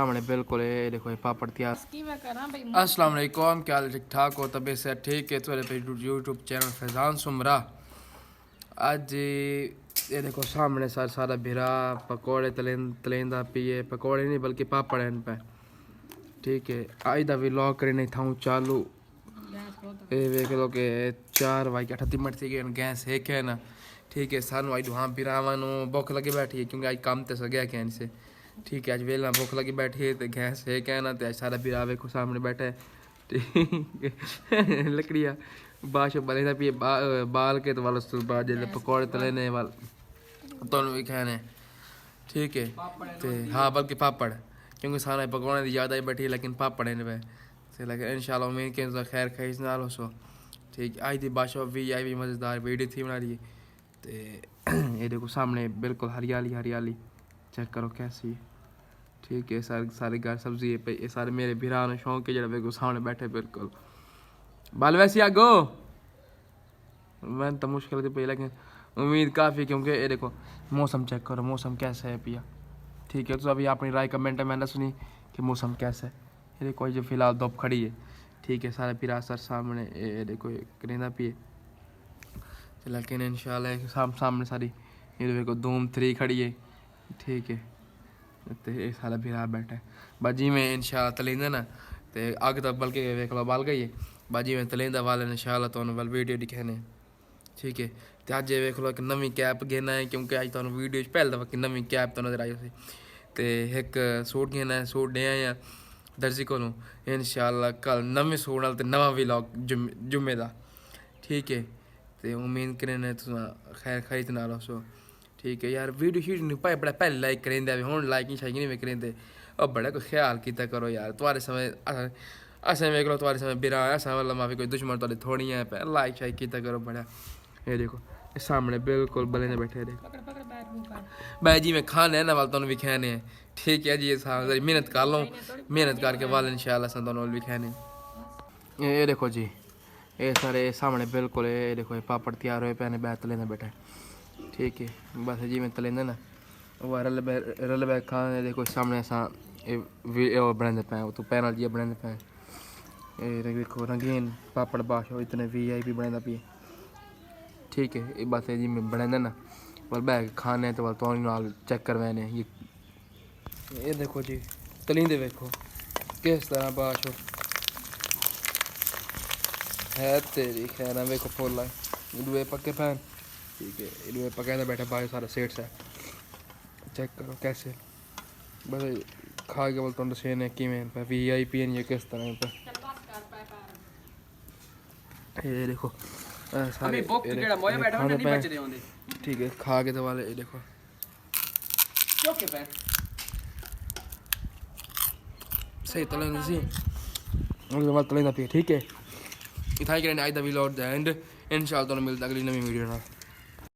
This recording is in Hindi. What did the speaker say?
सामने बिल्कुल ये देखो ये पापड़ तैयार। अस्सलाम वालेकुम, क्या हाल ठीक ठाक हो? तबीयत से ठीक है? थोड़े पे यूट्यूब चैनल फैजान सुमरा। आज ये देखो सामने सारा भिरा पकौड़े तलेंदा पिए, पकौड़े नहीं बल्कि पापड़ हैं पे। ठीक है, आज दा व्लॉग करने था चालू। ये देख लो कि 4:38 थी गए गैस है क्या ना। ठीक है, सानू आज वहाँ बिरावा भुख लगी बैठी है क्योंकि आज काम तो सगया क्या से। ठीक है, आज वेला भुख लगी बैठी है तो गैस है क्या ना, तो सारा बिरा वेखो सामने बैठा है। ठीक है लकड़िया बाश बने पिए बाल के तो वाल बाद जैसे पकौड़े तलेने वाल तो भी खाने। ठीक है, तो हाँ बल्कि पापड़ क्योंकि सारा पकौड़े की याद आई बैठी है लेकिन पापड़ है पे लेकिन इंशाल्लाह उम्मीद के खैर खींच ना लो सो। ठीक है, आज दी बादशाह भी आई भी मज़ेदार वीडियो थी बना रही है। तो ये देखो सामने बिल्कुल हरियाली हरियाली चेक करो कैसी। ठीक है, सारे घर सब्जी पे ये सारे मेरे भरा ने शौक है जरा को सामने बैठे बिल्कुल बाल वैसी आगो मैं तो मुश्किल थी पी लेकिन उम्मीद काफ़ी क्योंकि ये देखो मौसम चेक करो मौसम कैसा है पिया। ठीक है, तो अभी अपनी राय कमेंट में मैंने सुनी कि मौसम कैसा है। ये देखो जो फिलहाल धूप खड़ी है। ठीक है, सारे पिरा सर सामने ये देखो करेंदा पिए लेकिन इंशाल्लाह सामने सारी ये देखो धूम 3 खड़ी है। ठीक है, तो ये सारा बिरा बैठा है बाजी में इंशाल्लाह तलेंदा ना तो अग तक बल्कि वेख लो बाल गई है बाजी में तलेंदा वाले इंशाल्लाह तो वाल वीडियो दिखाने। ठीक है, तो अज वेख लो एक नवी कैप घेना है क्योंकि अज तुम वीडियो पहले दफा कि नवी कैप तो नजर आई उसी तो एक सूट घेना है सूट दे आए दर्जी को इंशाल्लाह कल नवे सूट नाल नवा व्लॉग जुम्मे का। ठीक है, तो उम्मीद करें खैर खरीद ना लो सो। ठीक है यार वीडियो शीडियो नहीं पाए बड़ा पहले लाइक करेंदे अभी हूँ लाइक शाइक नहीं करेंदे और बड़ा कोई ख्याल किया करो यार तुम्हारे समय असें वेख लो तुम्हारे समय बिरा ऐसा वाला माफी कोई दुश्मन थोड़े थोड़ी है पे लाइक शाइक किया करो बड़ा। ये देखो ये सामने बिल्कुल बले ने बैठे देखो भाई जी मैं खाने है ना वाल तुम भी खाने हैं। ठीक है जी सारी मेहनत कर लो मेहनत करके वाल इंशाल्लाह तुम भी खाने। ये देखो जी ये सारे सामने बिल्कुल ये देखो ये पापड़ तैयार हुए पैने बैठ तले बैठा है। ठीक है, बस जी में तलेंदा ना वो रल बैग खाने देखो सामने ऐसा बनाते पे तो पैन जी बनाते पे ये देखो रंगीन पापड़ बाशो इतने VIP बनाता पिए। ठीक है, ये बस जी में बनाते ना वाल बैग खाने तो वाल तो नाल चेक करवाने ये देखो जी तलींदे देखो किस तरह बाशो है तेरी खैर वेखो फुल दुए पक्के पैन। ठीक है, ये पकाया बैठा बाहर सारा सेट्स है चेक करो कैसे बस खा के बोलता हूँ सेन है कि मैं VIP है ये किस तरह पे। ये देखो सारे खाने पे। ठीक है, खा के तो वाले ये देखो सही तलेंदा सी तलेंदा पिए। ठीक है, इतना ही करें आज दा व्लॉग द एंड इंशाल्लाह तो मिलता अगली नवी वीडियो ना।